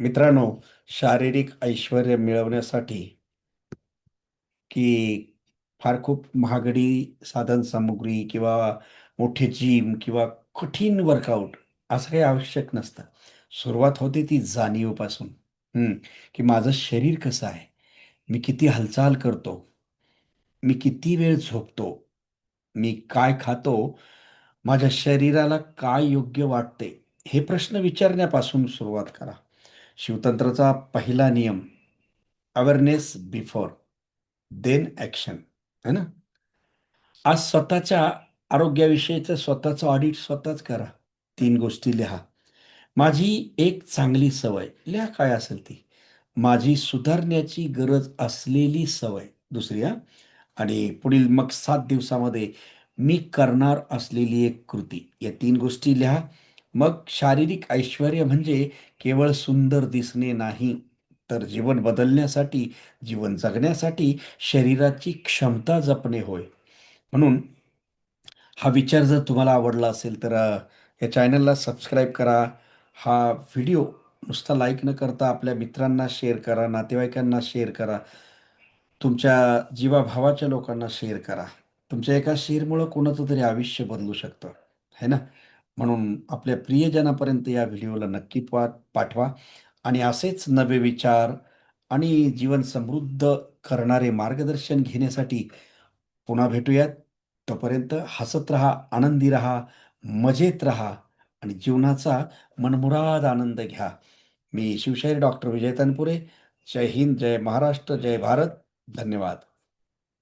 मित्रांनो, शारीरिक ऐश्वर्य मिळवण्यासाठी की फार खूप महागडी साधनसामुग्री किंवा मोठे जिम किंवा कठीण वर्कआउट असं काही आवश्यक नसतं. सुरुवात होते ती जाणीवेपासून. हं, की माझं शरीर कसं आहे? मी किती हालचाल करतो? मी किती वेळ झोपतो? मी काय खातो? माझ्या शरीराला काय योग्य वाटते? हे प्रश्न विचारण्यापासून सुरुवात करा. शिवतंत्राचा पहिला नियम अवेअरनेस बिफोर देन ॲक्शन है ना? आज स्वतःच्या आरोग्याविषयीचं स्वतःचं ऑडिट स्वतःच करा. 3 गोष्टी लिहा. माझी एक चांगली सवय, लिहा काय असेल ती. माझी सुधारण्याची गरज असलेली सवय, दुसरी हां. आणि पुढील मग 7 दिवसामध्ये मी करणार असलेली एक कृती. या 3 गोष्टी लिहा. मग शारीरिक ऐश्वर्य म्हणजे केवळ सुंदर दिसणे नाही, तर जीवन बदलण्यासाठी, जीवन जगण्यासाठी शरीराची क्षमता जपणे होय. म्हणून हा विचार जर तुम्हाला आवडला असेल तर या चॅनलला सबस्क्राईब करा. हा व्हिडिओ नुसता लाईक न करता आपल्या मित्रांना शेअर करा, नातेवाईकांना शेअर करा. तुमच्या जीवाभावाच्या लोकांना शेअर करा. तुमच्या एका शेअरमुळं कोणाचं तरी आयुष्य बदलू शकतं, है ना? म्हणून आपल्या प्रियजनापर्यंत या व्हिडिओला नक्की पाठवा आणि असेच नवे विचार आणि जीवन समृद्ध करणारे मार्गदर्शन घेण्यासाठी पुन्हा भेटूयात. तोपर्यंत हसत राहा, आनंदी राहा, मजेत राहा आणि जीवनाचा मनमुराद आनंद घ्या. मी शिवशाहीर डॉक्टर विजय तनपुरे. जय हिंद, जय महाराष्ट्र, जय भारत. धन्यवाद.